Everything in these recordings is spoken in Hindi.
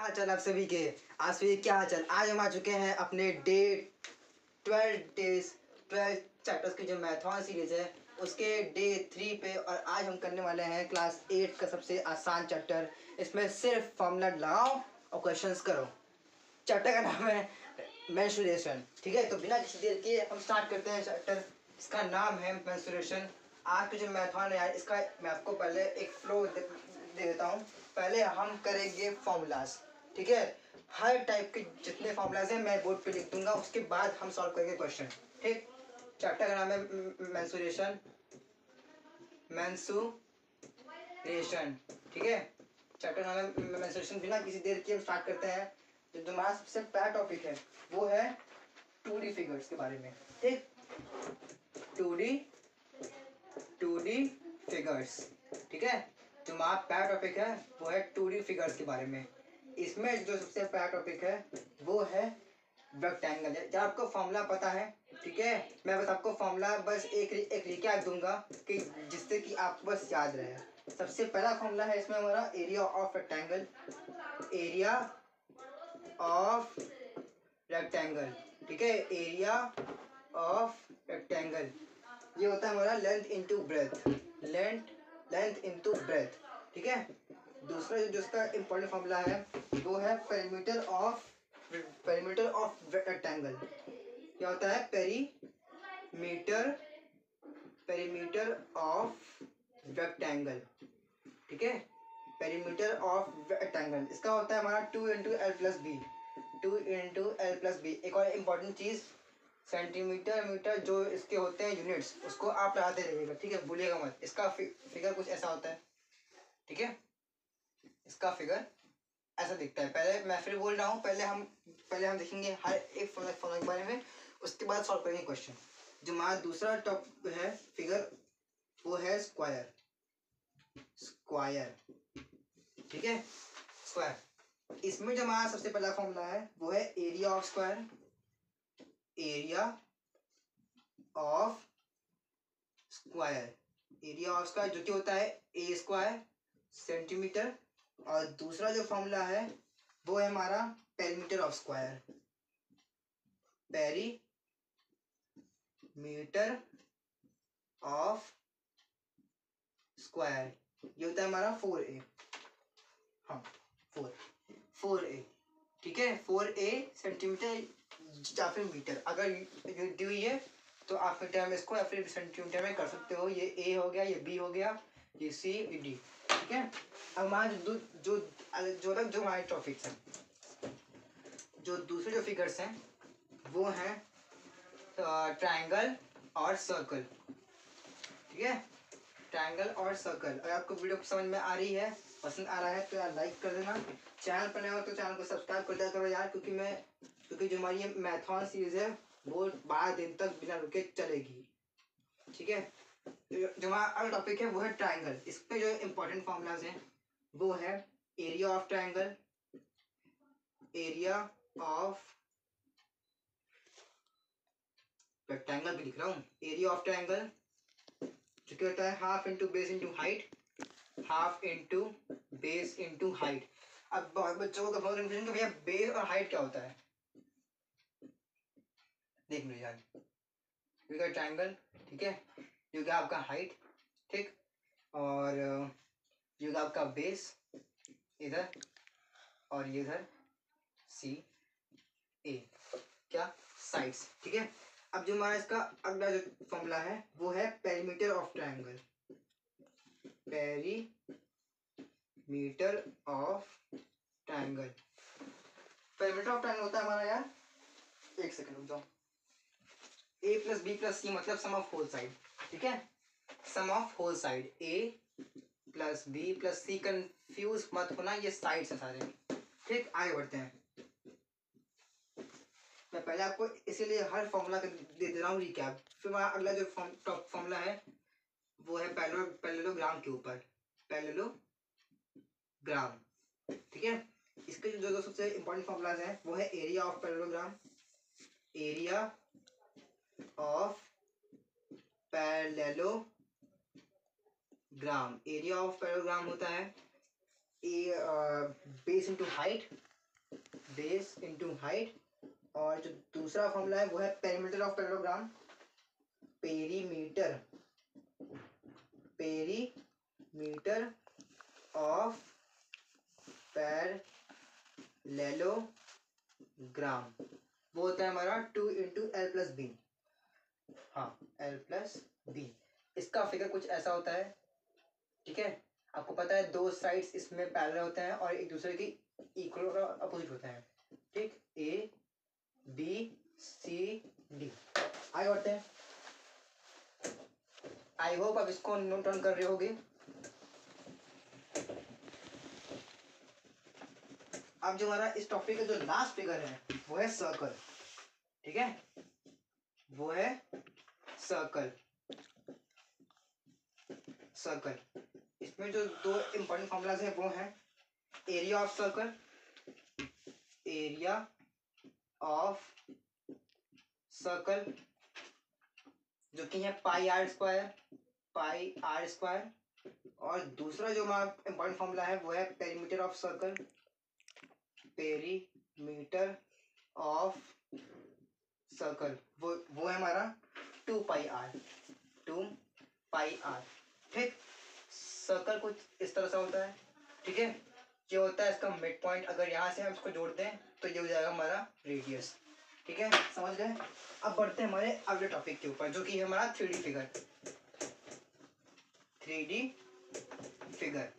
हाल चाल आप सभी के। आज सभी क्या हाल चाल। आज हम आ चुके हैं अपने डे 12 चैप्टर्स की जो मैथन सीरीज है उसके डे 3 पे। और आज हम करने वाले हैं क्लास 8 का सबसे आसान चैप्टर। इसमें सिर्फ फॉर्मूला लगाओ और क्वेश्चंस करो। चैप्टर का नाम है मेंस्ट्रुएशन। ठीक है, तो बिना किसी देर के हम स्टार्ट करते हैं चैप्टर। इसका नाम है मेंस्ट्रुएशन। आज की जो मैथन है यार, इसका मैं आपको पहले एक फ्लो दे देता हूँ। पहले हम करेंगे फॉर्मूलाज। ठीक है, हर टाइप के जितने फॉर्मूलाज हैं मैं बोर्ड पे लिख दूंगा, उसके बाद हम सॉल्व करेंगे क्वेश्चन। ठीक, चैप्टर का नाम है मेंस्ट्रुएशन। ठीक है, चैप्टर का नाम है मेंस्ट्रुएशन। बिना किसी देर के हम स्टार्ट करते हैं। जो हमारा सबसे पहला टॉपिक है वो है 2D फिगर्स के बारे में। ठीक, 2D फिगर्स। ठीक है, जो हमारा पहला टॉपिक है वो है 2D फिगर्स के बारे में। इसमें जो सबसे पहला टॉपिक है वो है रेक्टेंगल। जब आपको फॉर्मूला पता है, ठीक है, मैं बस आपको फॉर्मूला बस एक रिकैप दूंगा कि जिससे कि आपको बस याद रहे। सबसे पहला फॉर्मूला है इसमें हमारा area of rectangle. Area of rectangle, ठीक है, एरिया ऑफ रेक्टेंगल ये होता है हमारा length into breadth. Length into breadth. ठीक है, दूसरा जो इसका इंपॉर्टेंट फॉर्मूला है वो है पेरीमीटर ऑफ रेक्टेंगल। क्या होता है? Perimeter of rectangle. ठीक है, पेरीमीटर ऑफ रेक्टेंगल इसका होता है हमारा 2 into L plus B. 2 into L plus B. एक और इम्पॉर्टेंट चीज़, सेंटीमीटर मीटर जो इसके होते हैं यूनिट्स, उसको आप लगाते रहिएगा। ठीक है, भूलिएगा मत। इसका फिगर कुछ ऐसा होता है। ठीक है, इसका फिगर ऐसा दिखता है। पहले मैं फिर बोल रहा हूँ, पहले हम देखेंगे हर एक फॉर्मूला के बारे में, उसके बाद सॉल्व करेंगे क्वेश्चन। जो हमारा दूसरा टॉप है फिगर वो है स्क्वायर। ठीक है, स्क्वायर। इसमें जो हमारा सबसे पहला फॉर्मूला है वो है area of square. Area of square जो कि होता है ए स्क्वायर सेंटीमीटर। और दूसरा जो फॉर्मूला है वो है हमारा perimeter of square. Perimeter of square ये होता है हमारा 4a। हाँ, 4a। ठीक है, 4a सेंटीमीटर या फिर मीटर। अगर ये दी हुई है तो आप मीटर में इसको या फिर सेंटीमीटर में कर सकते हो। ये a हो गया, ये b हो गया, ये c, ये d। ठीक है, अब हमारे जो हमारे टॉपिक्स हैं, जो दूसरे जो फिगर्स हैं वो हैं ट्रायंगल और सर्कल। ठीक है, ट्रायंगल और सर्कल। अगर आपको वीडियो समझ में आ रही है, पसंद आ रहा है तो यार लाइक कर देना। चैनल पर नए हो तो चैनल को सब्सक्राइब कर दिया करो यार, क्योंकि जो हमारी ये मैथन सीरीज है वो 12 दिन तक बिना रुके चलेगी। ठीक है, जो हमारा अगला टॉपिक है वो है ट्रायंगल। इस पे जो इम्पोर्टेंट फॉर्मूलाज हैं वो है area of triangle. Area of rectangle भी लिख रहा हूँ। एरिया ऑफ ट्रायंगल जो क्या होता है half into base into height. Half into base into height. अब बहुत बच्चों को बहुत कंफ्यूजन कि भैया बेस और हाइट क्या होता है। देख लो यार, ये ट्रायंगल, ठीक है, ये होगा आपका हाइट, ठीक, और ये होगा आपका बेस इधर, और ये इधर सी ए, क्या साइड्स। ठीक है, अब जो हमारा इसका अगला जो फॉर्मूला है वो है perimeter of triangle. Perimeter of triangle. Perimeter of triangle होता है हमारा यार, एक सेकंड रुक जाओ, A plus B plus C मतलब सम ऑफ होल साइड। ठीक है, sum of whole side. A plus B plus C, confuse मत होना, ये साइड्स हैं सारे। ठीक, आगे बढ़ते हैं। मैं पहले आपको इसीलिए हर फॉर्मूला दे दे रहा हूँ रिकैप। फिर हमारा अगला जो टॉप फॉर्मूला है वो है पैरेललोग्राम के ऊपर। पैरेललोग्राम, ठीक है, इसके जो सबसे इंपॉर्टेंट फॉर्मूलाज हैं वो है area of parallelogram. Area of parallelogram. Area of parallelogram होता है base into height base into height, और जो दूसरा फॉर्मूला है वो है perimeter of parallelogram, perimeter perimeter of parallelogram, वो होता है हमारा 2 इंटू एल प्लस बी। हाँ, एल प्लस बी। इसका फिगर कुछ ऐसा होता है, ठीक है। आपको पता है दो साइड्स इसमें पैरेलल होते हैं और एक दूसरे की इक्वल और अपोजिट होते हैं, ठीक। A B C D. आगे बढ़ते हैं। आई होप आप इसको नोट डाउन कर रहे होगे। अब जो हमारा इस टॉपिक का जो लास्ट फिगर है वो है सर्कल, ठीक है, वो है सर्कल। सर्कल इसमें जो दो इंपॉर्टेंट फॉर्मूलाज है वो है area of circle, area of circle जो कि है पाई आर स्क्वायर, और दूसरा जो हमारा इंपॉर्टेंट फॉर्मूला है वो है perimeter of circle, perimeter of circle, वो है हमारा 2 पाई आर। ठीक। सर्कल कुछ इस तरह से होता है, ठीक है। ये होता है इसका मिड पॉइंट, अगर यहाँ से हम इसको जोड़ते हैं तो ये हो जाएगा हमारा रेडियस, ठीक है, समझ गए। अब बढ़ते हैं हमारे अगले टॉपिक के ऊपर जो कि है हमारा 3D फिगर। 3D फिगर,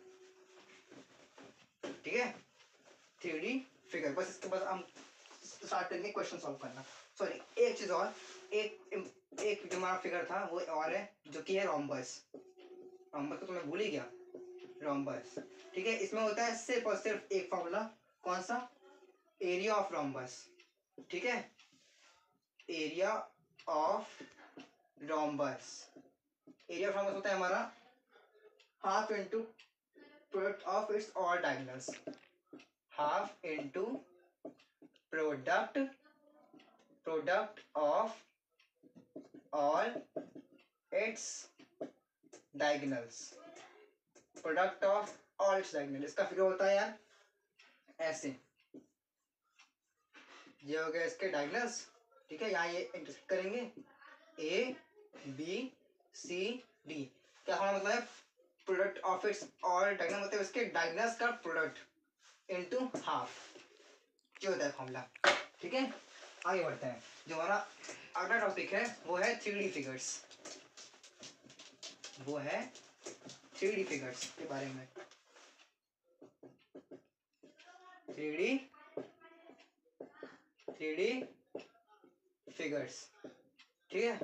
ठीक है, 3D फिगर। बस इसके बाद हम स्टार्ट करेंगे क्वेश्चन सॉल्व करना। सॉरी, एक चीज और, एक जो हमारा फिगर था वो और है जो कि है रोम्बस। रोम्बस को तो मैं भूल ही गया, रोम्बस, ठीक है। इसमें होता है सिर्फ और सिर्फ एक फॉर्मूला, कौन सा, एरिया ऑफ रोम्बस, ठीक है, area of rhombus. Area of rhombus होता है हमारा half into product of its all diagonals, half into product of all it's diagonals, product of all its diagonal. इसका फिगर होता है यार ऐसे, ये हो गया इसके डायगोनल्स, ठीक है। यहाँ ये इंटरसेक्ट करेंगे, ए बी सी डी। क्या हमारा मतलब है product of its all diagonal, मतलब इसके डायगोनल्स का प्रोडक्ट इनटू हाफ, ये होता है फॉर्मूला, ठीक है। आगे बढ़ते हैं। जो हमारा अगला टॉपिक है वो है 3D फिगर्स, वो है 3D फिगर्स के बारे में। 3D फिगर्स, ठीक है।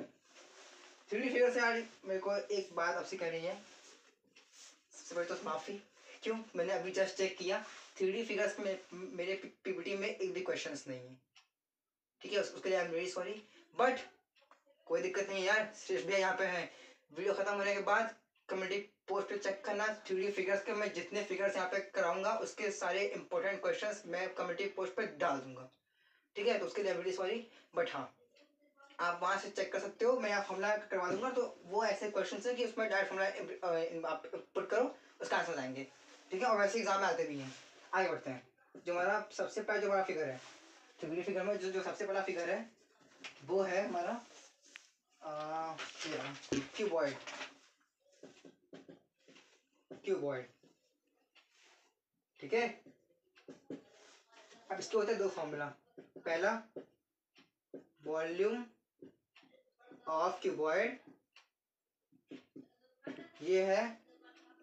3D फिगर से यार मेरे को एक बात आपसे करनी है, सबसे पहले तो माफी, क्यों, मैंने अभी जस्ट चेक किया 3D फिगर्स में मेरे पीपीटी में एक भी क्वेश्चंस नहीं है, ठीक है। उसके लिए I am very sorry, but कोई दिक्कत नहीं यार, सिर्फ भी यहाँ पे है। वीडियो खत्म होने के बाद कम्युनिटी पोस्ट पे चेक करना 3D फिगर्स के, मैं जितने फिगर्स यहाँ पे कराऊंगा उसके सारे इंपॉर्टेंट क्वेश्चंस मैं कम्युनिटी पोस्ट पे डाल दूंगा, ठीक है। तो उसके लिए वेरी सॉरी, बट हाँ आप वहां से चेक कर सकते हो, मैं यहाँ फॉर्मूला करवा दूंगा। तो वो ऐसे क्वेश्चन है कि उसमें डायरेक्ट फॉर्मूला आप पुट करो, उसका आंसर आएंगे, ठीक है। और वैसे एग्जाम में आते भी हैं। आगे बढ़ते हैं। जो हमारा सबसे पहला जो हमारा फिगर है 3D फिगर में, जो सबसे पहला फिगर है वो है हमारा क्यूबॉइड, ठीक है। अब इसके होते हैं दो फॉर्मूला, पहला वॉल्यूम ऑफ क्यूबॉइड, ये है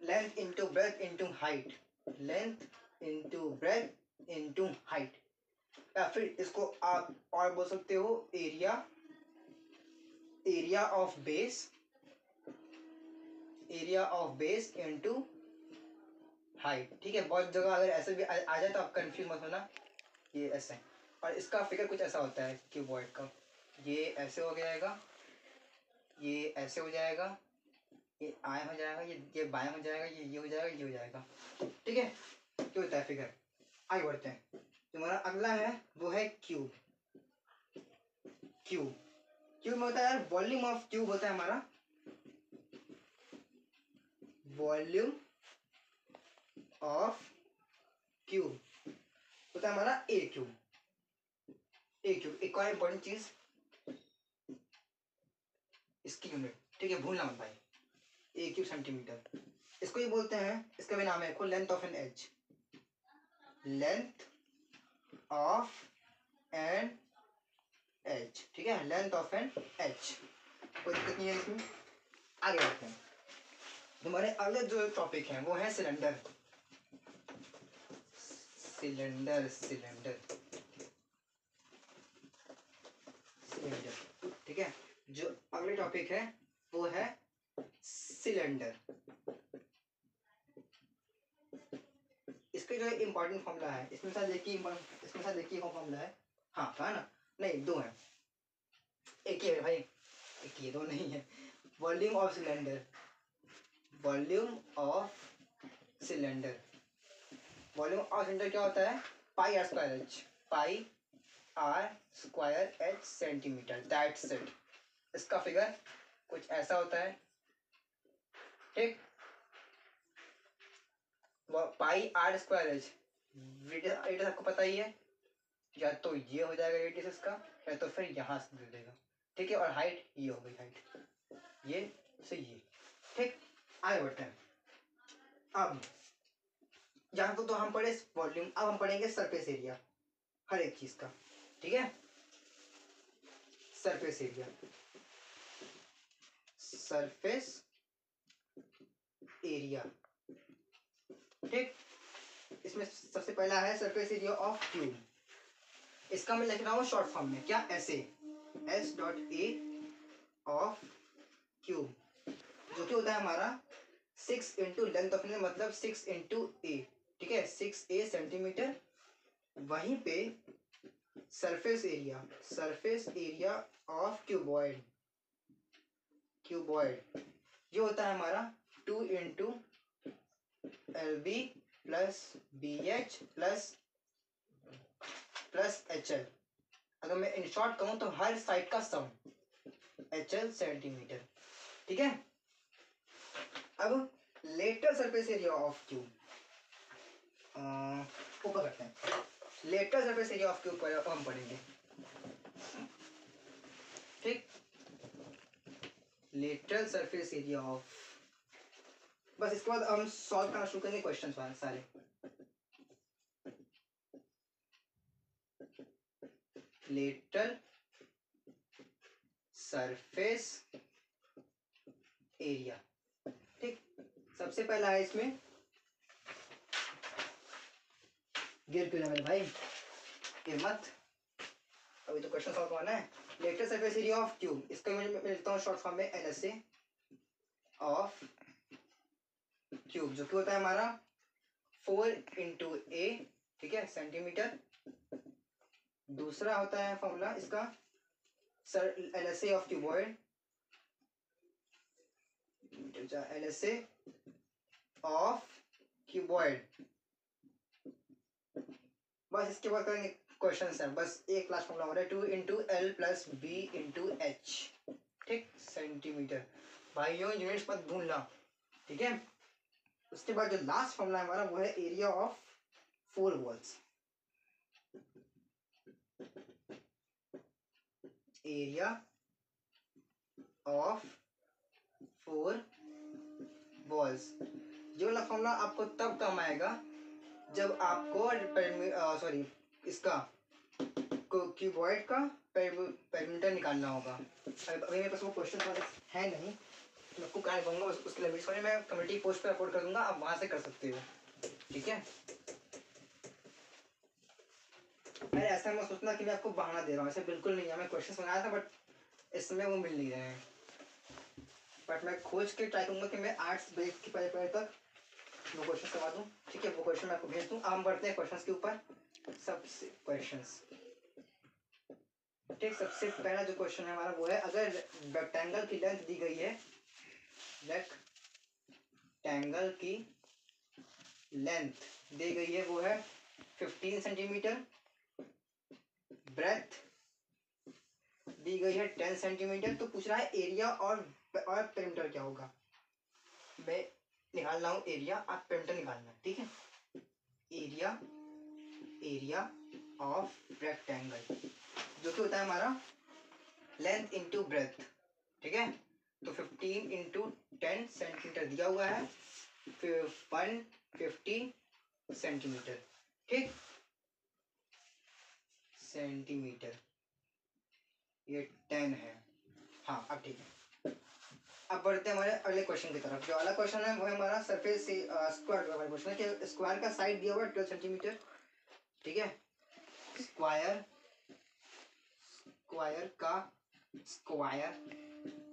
length into breadth into height, length into breadth into height. या फिर इसको आप और बोल सकते हो area of base into height, ठीक है। बहुत जगह अगर ऐसे भी आ जाए तो आप कंफ्यूज मत होना, ये ऐसे। और इसका फिगर कुछ ऐसा होता है क्यूबॉइड का, ये ऐसे हो जाएगा, ये ऐसे हो जाएगा, ये आए हो जाएगा, ये बाएं हो जाएगा, ये हो जाएगा, ये हो जाएगा, ठीक है। क्या होता है फिगर। आगे बढ़ते हैं। जो हमारा अगला है वो है क्यूब में होता है यार वॉल्यूम ऑफ क्यूब होता है हमारा, वॉल्यूम ऑफ क्यूब होता है हमारा ए क्यूब, ए क्यूब। एक और इम्पोर्टेंट चीज, इसकी यूनिट, ठीक है, भूलना मत भाई, ए क्यूब सेंटीमीटर। इसको ये बोलते हैं, इसका भी नाम है, देखो, length of an edge, length of an edge, ठीक है, लेंथ ऑफ एन एज। कोई दिक्कत नहीं है इसमें। आगे बढ़ते हैं। हमारे अगले जो टॉपिक हैं वो है सिलेंडर। सिलेंडर सिलेंडर सिलेंडर, ठीक है। जो अगले टॉपिक है वो है सिलेंडर। इसके जो इम्पोर्टेंट फॉर्मूला है, इसमें साथ देखिए फॉर्मूला है, हाँ कहा ना, नहीं दो है, एक ही है भाई, एक ही है, दो नहीं है। Volume of cylinder, volume of cylinder, volume of cylinder क्या होता है, pi R square H, pi R square H centimetre, that's it. इसका फिगर कुछ ऐसा होता है, ठीक। Pi R square H, radius आपको पता ही है, या तो ये हो जाएगा रेडियस इसका, या तो फिर यहाँ से दे देगा, ठीक है। और हाइट ये हो गई, हाइट ये से ये, ठीक। आगे बढ़ते हैं। अब यहाँ तो हम पढ़े वॉल्यूम, अब हम पढ़ेंगे सरफेस एरिया, हर एक चीज का, ठीक है। सरफेस एरिया, सरफेस एरिया, ठीक। इसमें सबसे पहला है सरफेस एरिया ऑफ क्यूब। इसका मैं लिख रहा हूँ शॉर्ट फॉर्म में, क्या, ऐसे, S dot A of cube, जो कि होता है हमारा 6 इंटू लेंथ ऑफ, मतलब 6 इंटू ए, ठीक है, 6a सेंटीमीटर। वहीं पे surface area, surface area of cuboid, cuboid ये होता है हमारा 2 into L B plus B H plus H L. अगर मैं इन शॉर्ट कहूं तो हर साइड का सम, एच एल सेंटीमीटर, ठीक है। अब lateral surface area of cube ऊपर करते हैं, lateral surface area of cube हम पढ़ेंगे, ठीक। लेटरल सरफेस एरिया ऑफ, बस इसके बाद हम सॉल्व करना शुरू करेंगे क्वेश्चन सारे। लेटरल सरफेस एरिया, ठीक। सबसे पहला है इसमें, गिर क्यों ना मेरे भाई, गिर मत, अभी तो क्वेश्चन सॉल्व करना है। Lateral surface area of cube, इसका मैं लिखता हूँ शॉर्ट फॉर्म में एलएसए ऑफ क्यूब, जो कि होता है हमारा 4 इंटू ए, ठीक है, सेंटीमीटर। दूसरा होता है फॉर्मूला इसका sir LSA of cuboid, LSA of cuboid. बस इसके बाद करेंगे क्वेश्चन है, बस एक लास्ट फॉर्मूला हो रहा है 2 into L plus B into H, ठीक, सेंटीमीटर। भाइयों यूनिट्स मत भूलना, ठीक है। उसके बाद जो लास्ट फॉर्मूला हमारा वो है area of 4 walls, area of 4 walls. ये वाला फॉर्मूला आपको तब काम आएगा जब आपको सॉरी इसका क्यूबॉइड का पेरीमीटर निकालना होगा। अभी मेरे पास वो क्वेश्चन है नहीं, मैं आपको क्या कहूँगा उसके लिए मैं कम्युनिटी पोस्ट पे अपलोड कर दूंगा, आप वहां से कर सकते हो, ठीक है। अरे ऐसा मत सोचना कि मैं आपको बहाना दे रहा हूँ, ऐसे बिल्कुल नहीं है। मैं क्वेश्चन बनाया था बट इस समय वो मिल नहीं रहे हैं, बट मैं खोज के ट्राई करूँगा कि मैं 8 बजे के पहले तक वो क्वेश्चन करवा दूँ, ठीक है। वो क्वेश्चन मैं आपको भेज दूँ। अब हम बढ़ते हैं क्वेश्चन के ऊपर, सबसे क्वेश्चन, ठीक। सबसे पहला जो क्वेश्चन है हमारा वो है, अगर रेक्टेंगल की लेंथ दी गई है, रेक्टेंगल की लेंथ दी गई है वो है 15 सेंटीमीटर, ब्रेथ दी गई है 10 सेंटीमीटर, तो पूछ रहा है एरिया और पेरीमीटर क्या होगा। मैं निकाल रहा हूँ एरिया, आप पेरीमीटर निकालना, ठीक है। एरिया ऑफ रेक्टेंगल, जो कि होता है हमारा लेंथ इंटू ब्रेथ, ठीक है। तो 15 इंटू 10 सेंटीमीटर दिया हुआ है, फिर 150 सेंटीमीटर, ठीक, सेंटीमीटर, ये 10 है। हाँ अब ठीक है। अब बढ़ते हैं हमारे अगले क्वेश्चन की तरफ। जो अगला क्वेश्चन है वो है हमारा सरफेस से स्क्वायर का क्वेश्चन है कि स्क्वायर का साइड दिया हुआ है 12 सेंटीमीटर, ठीक है। स्क्वायर का स्क्वायर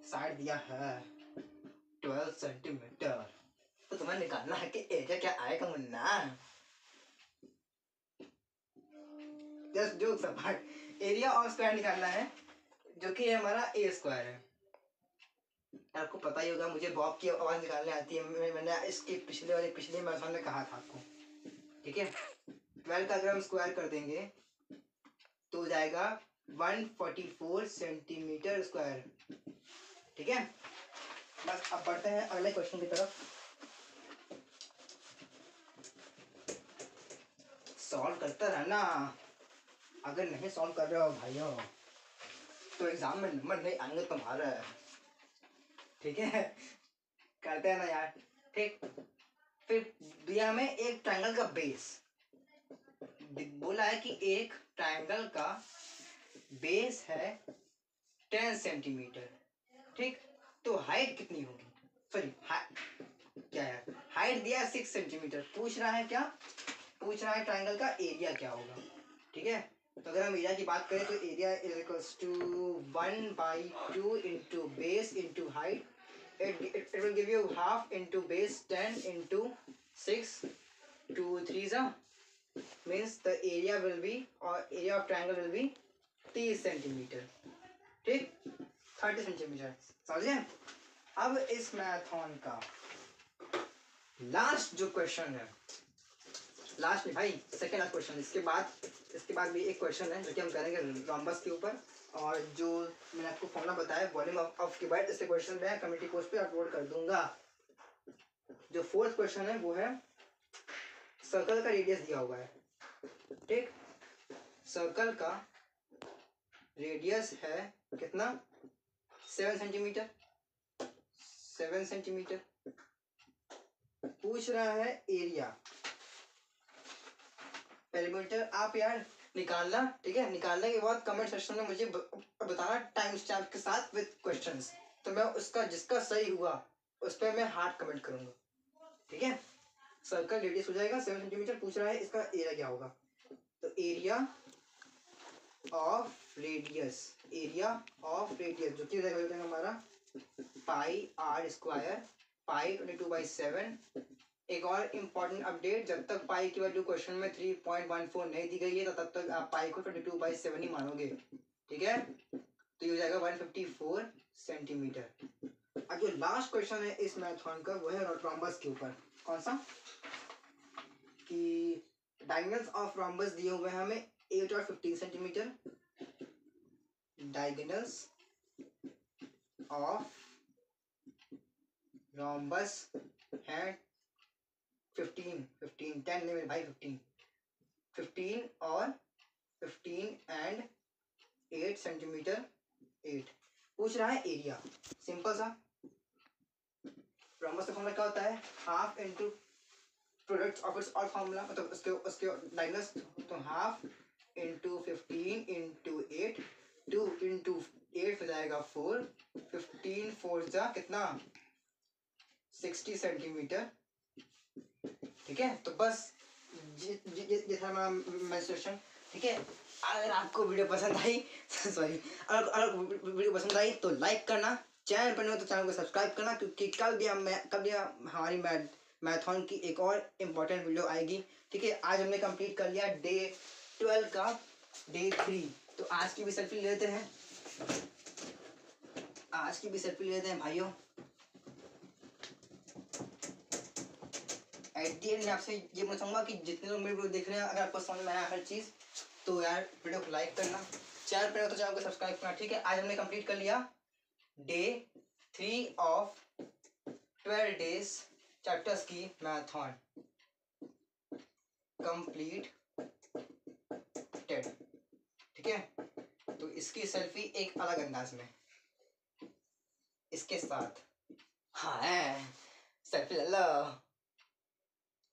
साइड दिया है 12 सेंटीमीटर, तो तुम्हें निकालना है कि एरिया क्या आएगा Munna. Just jokes apart, area और स्क्वायर निकालना है, जो कि हमारा ए स्क्वायर है। आपको पता ही होगा मुझे बॉब की आवाज निकालने आती है, मैंने इसके पिछले मैराथन में कहा था आपको, ठीक है। 12 का अगर हम स्क्वायर कर देंगे तो हो जाएगा 144 सेंटीमीटर स्क्वायर, ठीक है। बस अब बढ़ते हैं अगले क्वेश्चन की तरफ। सॉल्व करता रहना, अगर नहीं सॉल्व कर रहे हो भाइयों तो एग्जाम में नंबर नहीं आएंगे तुम्हारा, ठीक है। करते हैं ना यार, ठीक। फिर दिया में एक ट्रायंगल का बेस, बोला है कि एक ट्रायंगल का बेस है 10 सेंटीमीटर, ठीक। तो हाइट कितनी होगी, सॉरी क्या है, हाइट दिया 6 सेंटीमीटर, पूछ रहा है क्या, पूछ रहा है ट्रायंगल का एरिया क्या होगा, ठीक है। तो अगर हम एरिया की बात करें तो area is equals to 1/2 into base into height, it will give you half into base 10 into 6, 2 3s means the area will be, or area of triangle will be 30 centimetre, ठीक, 30 सेंटीमीटर, समझे। अब इस मैराथन का लास्ट जो क्वेश्चन है, लास्ट में भाई सेकेंड लास्ट क्वेश्चन, इसके बाद भी एक क्वेश्चन है जो कि हम करेंगे रोम्बस के ऊपर, और जो मैंने आपको फॉर्मूला बताया वॉल्यूम ऑफ क्यूबॉइड, इसके क्वेश्चन मैं कम्युनिटी पोस्ट पे अपलोड कर दूंगा। जो फोर्थ क्वेश्चन है वो है सर्कल का रेडियस दिया हुआ है, ठीक। सर्कल का रेडियस है कितना, 7 सेंटीमीटर, 7 सेंटीमीटर। पूछ रहा है एरिया, पेरीमीटर आप यार निकालना, ठीक है। निकालने के बाद कमेंट सेक्शन में मुझे बताना टाइम स्टैम्प के साथ विद क्वेश्चंस, तो मैं उसका जिसका सही हुआ उस पर मैं हार्ट कमेंट करूंगा, ठीक है। सर्कल रेडियस हो जाएगा 7 सेंटीमीटर, पूछ रहा है इसका एरिया क्या होगा, तो एरिया ऑफ रेडियस, जो कि हो जाएगा हमारा पाई आर स्क्वायर, पाई 22/7। एक और इम्पोर्टेंट अपडेट, जब तक पाई की वैल्यू क्वेश्चन में 3.14 नहीं दी गई है तो तब तक आप पाई को 22/7 ही मानोगे, ठीक है। तो ये हो जाएगा 154 सेंटीमीटर। अब जो लास्ट क्वेश्चन है इस मैराथन का वो है रोम्बस के ऊपर। कौन सा, कि डायगोनल्स ऑफ रोम्बस दिए हुए हैं हमें 8 और 15 सेंटीमीटर, डायगोनल्स ऑफ रोम्बस है 15 10 नहीं मेरे भाई 15 और 15 एंड 8 सेंटीमीटर 8। पूछ रहा है एरिया, सिंपल सा रोम्बस का फॉर्मूला क्या होता है, half into product of its all formula, मतलब उसके डायगोनल्स, तो हाफ इंटू 15 इंटू 8, 2 इंटू 8 हो जाएगा 4, 15 4 जा कितना 60 सेंटीमीटर, ठीक है। तो बस ये था हमारा मेंस्ट्रुएशन, ठीक है। अगर आपको वीडियो पसंद आई सॉरी अगर वीडियो पसंद आई तो लाइक करना, चैनल पर नहीं हो तो चैनल को सब्सक्राइब करना, क्योंकि कल भी हमारी मैराथन की एक और इम्पोर्टेंट वीडियो आएगी, ठीक है। आज हमने कंप्लीट कर लिया डे 12 का डे 3, तो आज की भी सेल्फी ले लेते हैं, भाइयों। एट दी एंड मैं आपसे ये बोलना चाहूँगा कि जितने लोग मेरे वीडियो देख रहे हैं, अगर आपको समझ में आया हर चीज़ तो यार वीडियो को लाइक करना, चैनल पर हो तो चैनल को सब्सक्राइब करना, ठीक है। आज हमने कंप्लीट कर लिया डे 3 ऑफ 12 डेज चैप्टर्स की मैराथन कंप्लीटेड। ठीक है, तो इसकी सेल्फी एक अलग अंदाज में इसके साथ। हाँ है, सेल्फी ले लो,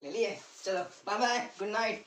ले लिए, चलो बाय बाय, गुड नाइट।